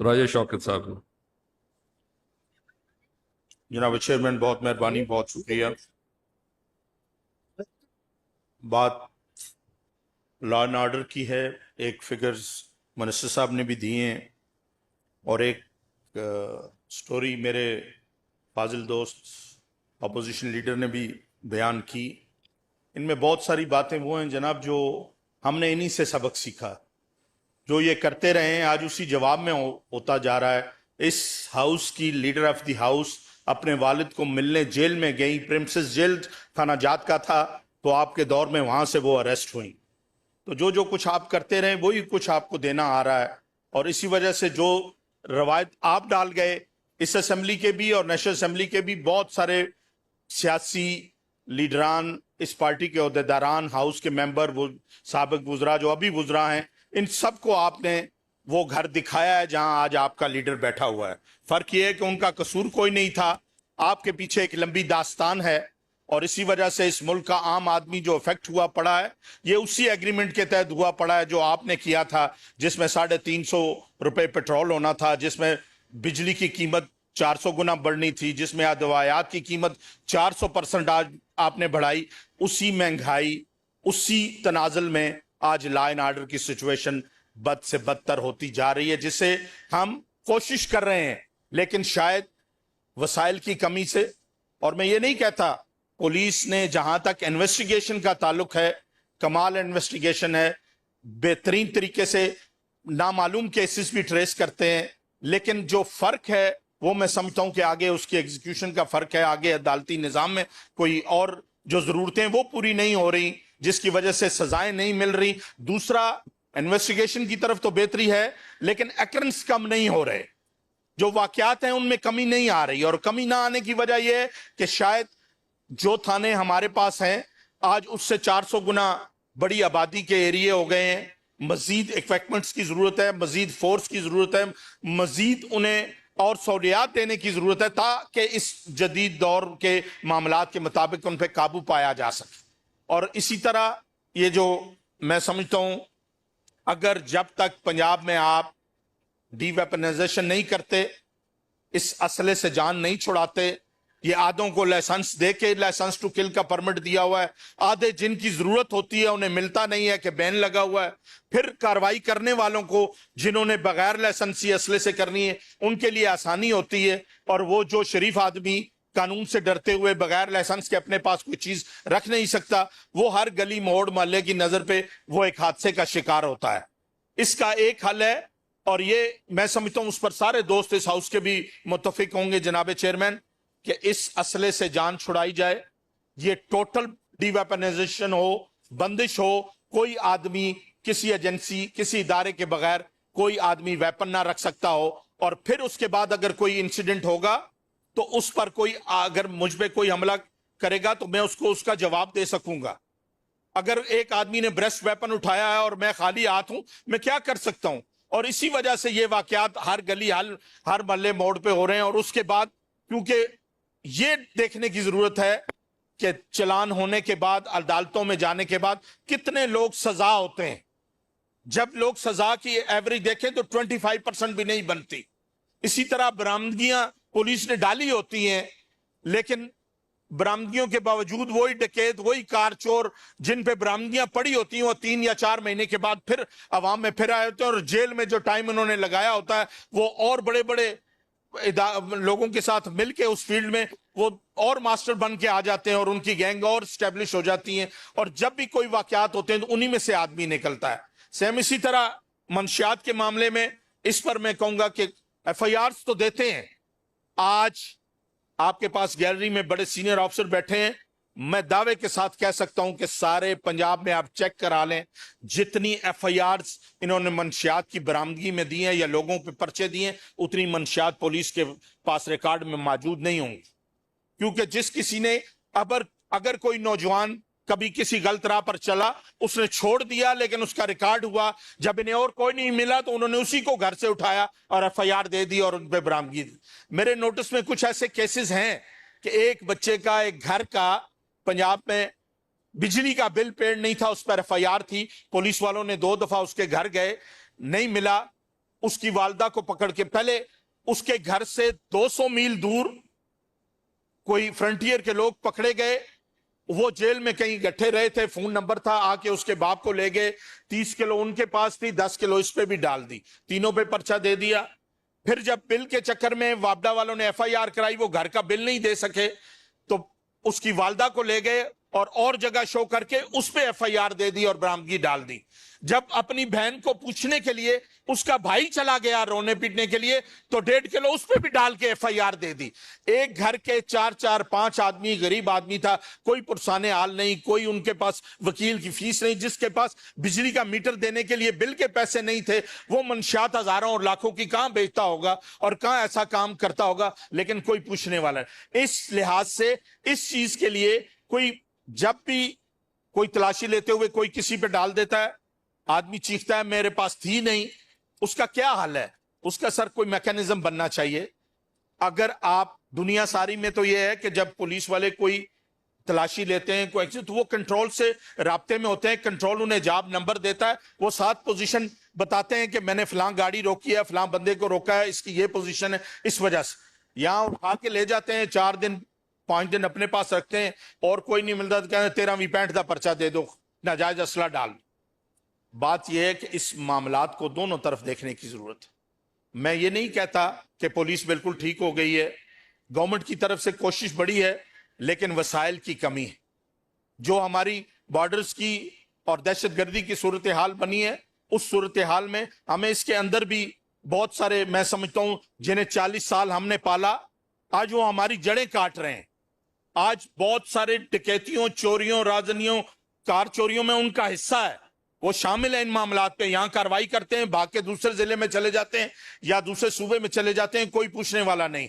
راجہ شوکت صاحب نے۔ جناب چیئرمین بہت مہربانی، بہت شکریہ۔ بات لا اینڈ آرڈر کی ہے، ایک فگرز منسٹر صاحب نے بھی دیے ہیں اور ایک سٹوری میرے فاضل دوست اپوزیشن لیڈر نے بھی بیان کی۔ ان میں بہت ساری باتیں وہ ہیں جناب جو ہم نے انہی سے سبق سیکھا، جو یہ کرتے رہے ہیں آج اسی جواب میں ہوتا جا رہا ہے۔ اس ہاؤس کی لیڈر آف دی ہاؤس اپنے والد کو ملنے جیل میں گئی، پریمسز جیل خانہ جات کا تھا، تو آپ کے دور میں وہاں سے وہ اریسٹ ہوئیں۔ تو جو کچھ آپ کرتے رہے وہی کچھ آپ کو دینا آ رہا ہے، اور اسی وجہ سے جو روایت آپ ڈال گئے اس اسمبلی کے بھی اور نیشنل اسمبلی کے بھی، بہت سارے سیاسی لیڈران، اس پارٹی کے عہدیداران، ہاؤس کے ممبر، وہ سابق وزراء جو ابھی وزراء ہیں، ان سب کو آپ نے وہ گھر دکھایا ہے جہاں آج آپ کا لیڈر بیٹھا ہوا ہے۔ فرق یہ ہے کہ ان کا قصور کوئی نہیں تھا، آپ کے پیچھے ایک لمبی داستان ہے، اور اسی وجہ سے اس ملک کا عام آدمی جو افیکٹ ہوا پڑا ہے یہ اسی ایگریمنٹ کے تحت ہوا پڑا ہے جو آپ نے کیا تھا، جس میں 350 روپے پیٹرول ہونا تھا، جس میں بجلی کی قیمت 400 گنا بڑھنی تھی، جس میں ادویات کی قیمت 400% آج آپ نے بڑھائی۔ اسی مہنگائی، اسی تنازل میں آج لا اینڈ آرڈر کی سچویشن بد سے بدتر ہوتی جا رہی ہے، جس سے ہم کوشش کر رہے ہیں لیکن شاید وسائل کی کمی سے۔ اور میں یہ نہیں کہتا، پولیس نے جہاں تک انویسٹیگیشن کا تعلق ہے کمال انویسٹیگیشن ہے، بہترین طریقے سے نامعلوم کیسز بھی ٹریس کرتے ہیں، لیکن جو فرق ہے وہ میں سمجھتا ہوں کہ آگے اس کی ایگزیکیوشن کا فرق ہے، آگے عدالتی نظام میں کوئی اور جو ضرورتیں وہ پوری نہیں ہو رہی، جس کی وجہ سے سزائیں نہیں مل رہی۔ دوسرا، انویسٹیگیشن کی طرف تو بہتری ہے لیکن ایکرنس کم نہیں ہو رہے، جو واقعات ہیں ان میں کمی نہیں آ رہی، اور کمی نہ آنے کی وجہ یہ ہے کہ شاید جو تھانے ہمارے پاس ہیں آج اس سے 400 گنا بڑی آبادی کے ایریے ہو گئے ہیں، مزید ایکوپمنٹس کی ضرورت ہے، مزید فورس کی ضرورت ہے، مزید انہیں اور سہولیات دینے کی ضرورت ہے تاکہ اس جدید دور کے معاملات کے مطابق ان پہ قابو پایا جا سکے۔ اور اسی طرح یہ جو میں سمجھتا ہوں، اگر جب تک پنجاب میں آپ ڈی ویپنائزیشن نہیں کرتے، اس اسلحے سے جان نہیں چھڑاتے، یہ آدھوں کو لائسنس دے کے لائسنس ٹو کل کا پرمٹ دیا ہوا ہے، آدھے جن کی ضرورت ہوتی ہے انہیں ملتا نہیں ہے کہ بین لگا ہوا ہے، پھر کارروائی کرنے والوں کو جنہوں نے بغیر لائسنسی اسلحے سے کرنی ہے ان کے لیے آسانی ہوتی ہے، اور وہ جو شریف آدمی قانون سے ڈرتے ہوئے بغیر لائسنس کے اپنے پاس کوئی چیز رکھ نہیں سکتا، وہ ہر گلی موڑ محلے کی نظر پہ وہ ایک حادثے کا شکار ہوتا ہے۔ اس کا ایک حل ہے، اور یہ میں سمجھتا ہوں اس پر سارے دوست اس ہاؤس کے بھی متفق ہوں گے جناب چیئرمین، کہ اس اسلحے سے جان چھڑائی جائے، یہ ٹوٹل ڈی ویپنائزیشن ہو، بندش ہو، کوئی آدمی کسی ایجنسی کسی ادارے کے بغیر کوئی آدمی ویپن نہ رکھ سکتا ہو، اور پھر اس کے بعد اگر کوئی انسیڈنٹ ہوگا تو اس پر کوئی اگر مجھ پہ کوئی حملہ کرے گا تو میں اس کو اس کا جواب دے سکوں گا۔ اگر ایک آدمی نے بریسٹ ویپن اٹھایا ہے اور میں خالی ہاتھ ہوں، میں کیا کر سکتا ہوں؟ اور اسی وجہ سے یہ واقعات ہر گلی ہر محلے موڑ پہ ہو رہے ہیں۔ اور اس کے بعد کیونکہ یہ دیکھنے کی ضرورت ہے کہ چلان ہونے کے بعد عدالتوں میں جانے کے بعد کتنے لوگ سزا ہوتے ہیں، جب لوگ سزا کی ایوریج دیکھیں تو 25% بھی نہیں بنتی۔ اسی طرح برآمدگیاں پولیس نے ڈالی ہوتی ہیں، لیکن برآمدگیوں کے باوجود وہی ڈکیت، وہی کار چور جن پہ برآمدگیاں پڑی ہوتی ہیں، وہ 3 یا 4 مہینے کے بعد پھر عوام میں پھر آئے ہوتے ہیں، اور جیل میں جو ٹائم انہوں نے لگایا ہوتا ہے وہ اور بڑے بڑے لوگوں کے ساتھ مل کے اس فیلڈ میں وہ اور ماسٹر بن کے آ جاتے ہیں، اور ان کی گینگ اور اسٹیبلش ہو جاتی ہیں، اور جب بھی کوئی واقعات ہوتے ہیں تو انہی میں سے آدمی نکلتا ہے۔ سیم اسی طرح منشیات کے معاملے میں اس پر میں کہوں گا کہ ایف آئی آرز تو دیتے ہیں۔ آج آپ کے پاس گیلری میں بڑے سینئر آفیسر بیٹھے ہیں، میں دعوے کے ساتھ کہہ سکتا ہوں کہ سارے پنجاب میں آپ چیک کرا لیں، جتنی ایف آئی آرز انہوں نے منشیات کی برآمدگی میں دی ہیں یا لوگوں پہ پرچے دیے ہیں، اتنی منشیات پولیس کے پاس ریکارڈ میں موجود نہیں ہوں گی، کیونکہ جس کسی نے اگر کوئی نوجوان کبھی کسی غلط راہ پر چلا، اس نے چھوڑ دیا لیکن اس کا ریکارڈ ہوا، جب انہیں اور کوئی نہیں ملا تو انہوں نے اسی کو گھر سے اٹھایا اور ایف آئی آر دے دی اور ان پہ برآمدگی دی۔ میرے نوٹس میں کچھ ایسے کیسز ہیں کہ ایک بچے کا ایک گھر کا پنجاب میں بجلی کا بل پیڈ نہیں تھا، اس پر ایف آئی آر تھی، پولیس والوں نے 2 دفعہ اس کے گھر گئے، نہیں ملا، اس کی والدہ کو پکڑ کے پہلے اس کے گھر سے 200 میل دور کوئی فرنٹیئر کے لوگ پکڑے گئے، وہ جیل میں کہیں گٹھے رہے تھے، فون نمبر تھا، آ کے اس کے باپ کو لے گئے، 30 کلو ان کے پاس تھی، 10 کلو اس پہ بھی ڈال دی، تینوں پہ پرچہ دے دیا۔ پھر جب بل کے چکر میں وابڈا والوں نے FIR کرائی، وہ گھر کا بل نہیں دے سکے تو اس کی والدہ کو لے گئے اور جگہ شو کر کے اس پہ FIR دے دی اور برامدگی ڈال دی۔ جب اپنی بہن کو پوچھنے کے لیے اس کا بھائی چلا گیا رونے پیٹنے کے لیے تو 1.5 کلو اس پہ بھی ڈال کے FIR دے دی۔ ایک گھر کے 4-5 آدمی، غریب آدمی تھا، کوئی پرسان حال نہیں، کوئی ان کے پاس وکیل کی فیس نہیں، جس کے پاس بجلی کا میٹر دینے کے لیے بل کے پیسے نہیں تھے، وہ منشیات ہزاروں اور لاکھوں کی کہاں بیچتا ہوگا اور کہاں ایسا کام کرتا ہوگا، لیکن کوئی پوچھنے والا ہے۔ اس لحاظ سے اس چیز کے لیے کوئی جب بھی کوئی تلاشی لیتے ہوئے کوئی کسی پہ ڈال دیتا ہے، آدمی چیختا ہے میرے پاس تھی نہیں، اس کا کیا حل ہے؟ اس کا سر کوئی میکانزم بننا چاہیے۔ اگر آپ دنیا ساری میں تو یہ ہے کہ جب پولیس والے کوئی تلاشی لیتے ہیں کوئی تو وہ کنٹرول سے رابطے میں ہوتے ہیں، کنٹرول انہیں جاب نمبر دیتا ہے، وہ 7 پوزیشن بتاتے ہیں کہ میں نے فلاں گاڑی روکی ہے، فلاں بندے کو روکا ہے، اس کی یہ پوزیشن ہے، اس وجہ سے یہاں اٹھا کے لے جاتے ہیں، 4 دن 5 دن اپنے پاس رکھتے ہیں اور کوئی نہیں ملتا تو کہتے ہیں 13ویں 65 کا پرچہ دے دو، ناجائز اسلحہ ڈال۔ بات یہ ہے کہ اس معاملات کو دونوں طرف دیکھنے کی ضرورت ہے۔ میں یہ نہیں کہتا کہ پولیس بالکل ٹھیک ہو گئی ہے، گورنمنٹ کی طرف سے کوشش بڑی ہے، لیکن وسائل کی کمی ہے۔ جو ہماری بارڈرز کی اور دہشت گردی کی صورتحال بنی ہے، اس صورتحال میں ہمیں اس کے اندر بھی بہت سارے، میں سمجھتا ہوں جنہیں 40 سال ہم نے پالا، آج وہ ہماری جڑیں کاٹ رہے ہیں۔ آج بہت سارے ڈکیتیوں، چوریوں، رازنیوں، کار چوریوں میں ان کا حصہ ہے، وہ شامل ہیں ان معاملات پہ، یہاں کاروائی کرتے ہیں، بھاگ کے دوسرے ضلع میں چلے جاتے ہیں یا دوسرے صوبے میں چلے جاتے ہیں، کوئی پوچھنے والا نہیں۔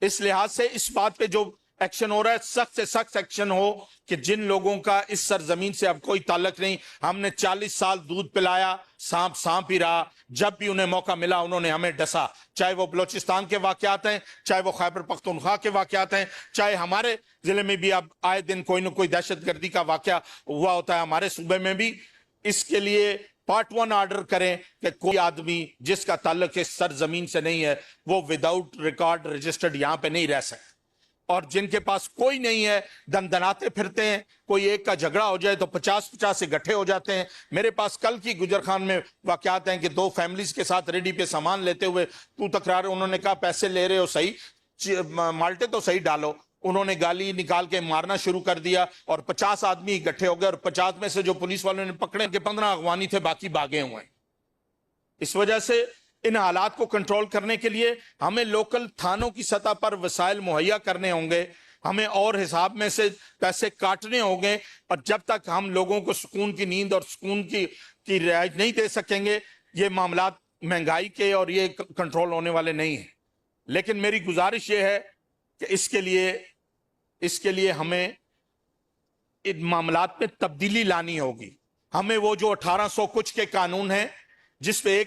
اس لحاظ سے اس بات پہ جو ایکشن ہو رہا ہے، سخت سے سخت ایکشن ہو کہ جن لوگوں کا اس سرزمین سے اب کوئی تعلق نہیں، ہم نے 40 سال دودھ پلایا، سانپ ہی رہا، جب بھی انہیں موقع ملا انہوں نے ہمیں ڈسا، چاہے وہ بلوچستان کے واقعات ہیں، چاہے وہ خیبر پختونخوا کے واقعات ہیں، چاہے ہمارے ضلع میں بھی اب آئے دن کوئی نہ کوئی دہشت گردی کا واقعہ ہوا ہوتا ہے، ہمارے صوبے میں بھی۔ اس کے لیے پارٹ 1 آرڈر کریں کہ کوئی آدمی جس کا تعلق اس سرزمین سے نہیں ہے وہ وداؤٹ ریکارڈ رجسٹرڈ یہاں پہ نہیں رہ سکتے، اور جن کے پاس کوئی نہیں ہے دندناتے پھرتے ہیں، کوئی ایک کا جھگڑا ہو جائے تو 50 سے گٹھے ہو جاتے ہیں۔ میرے پاس کل کی گجر خان میں واقعات ہیں کہ 2 فیملیز کے ساتھ ریڈی پہ سامان لیتے ہوئے تو تکرار، انہوں نے کہا پیسے لے رہے ہو صحیح، مالٹے تو صحیح ڈالو، انہوں نے گالی نکال کے مارنا شروع کر دیا اور 50 آدمی اکٹھے ہو گئے، اور 50 میں سے جو پولیس والوں نے پکڑے کہ 15 اغوانی تھے، باقی بھاگے ہوئے ہیں۔ اس وجہ سے ان حالات کو کنٹرول کرنے کے لیے ہمیں لوکل تھانوں کی سطح پر وسائل مہیا کرنے ہوں گے، ہمیں اور حساب میں سے پیسے کاٹنے ہوں گے، اور جب تک ہم لوگوں کو سکون کی نیند اور سکون کی رہائش نہیں دے سکیں گے، یہ معاملات مہنگائی کے اور یہ کنٹرول ہونے والے نہیں ہیں۔ لیکن میری گزارش یہ ہے کہ اس کے لیے ہمیں ان معاملات میں تبدیلی لانی ہوگی۔ ہمیں وہ جو 1800 کچھ کے قانون ہیں جس پہ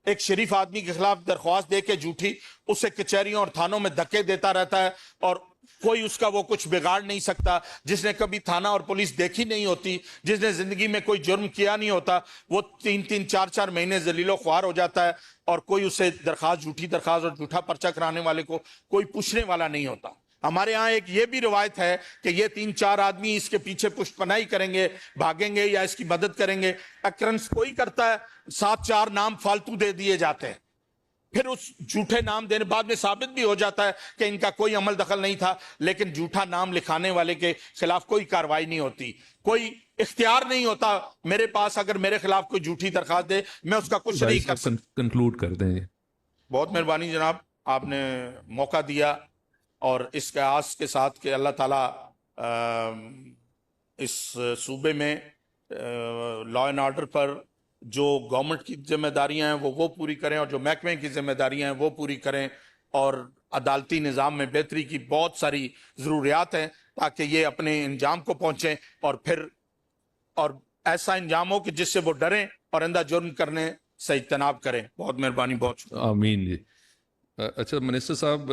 ایک شریف آدمی کے خلاف درخواست دے کے جھوٹی، اسے کچہریوں اور تھانوں میں دھکے دیتا رہتا ہے اور کوئی اس کا وہ کچھ بگاڑ نہیں سکتا، جس نے کبھی تھانہ اور پولیس دیکھی نہیں ہوتی، جس نے زندگی میں کوئی جرم کیا نہیں ہوتا، وہ 3 4 مہینے ذلیل و خوار ہو جاتا ہے، اور کوئی اسے جھوٹی درخواست اور جھوٹا پرچہ کرانے والے کو کوئی پوچھنے والا نہیں ہوتا۔ ہمارے ہاں ایک یہ بھی روایت ہے کہ یہ 3 4 آدمی اس کے پیچھے پشت پناہی کریں گے، بھاگیں گے یا اس کی مدد کریں گے، اکرنس کوئی کرتا ہے، 7 4 نام فالتو دے دیے جاتے ہیں، پھر اس جھوٹے نام دینے بعد میں ثابت بھی ہو جاتا ہے کہ ان کا کوئی عمل دخل نہیں تھا، لیکن جھوٹا نام لکھانے والے کے خلاف کوئی کاروائی نہیں ہوتی، کوئی اختیار نہیں ہوتا میرے پاس، اگر میرے خلاف کوئی جھوٹی درخواست دے میں اس کا کچھ نہیں کر سکتا۔ کنکلوڈ کر دیں۔ بہت مہربانی جناب، آپ نے موقع دیا، اور اس کے آس کے ساتھ کہ اللہ تعالیٰ اس صوبے میں لا اینڈ آرڈر پر جو گورنمنٹ کی ذمہ داریاں ہیں وہ پوری کریں، اور جو محکمے کی ذمہ داریاں ہیں وہ پوری کریں، اور عدالتی نظام میں بہتری کی بہت ساری ضروریات ہیں تاکہ یہ اپنے انجام کو پہنچیں، اور ایسا انجام ہو کہ جس سے وہ ڈریں اور آئندہ جرم کرنے سے اجتناب کریں۔ بہت مہربانی، بہت شکریہ۔ آمین جی۔ اچھا منسٹر صاحب،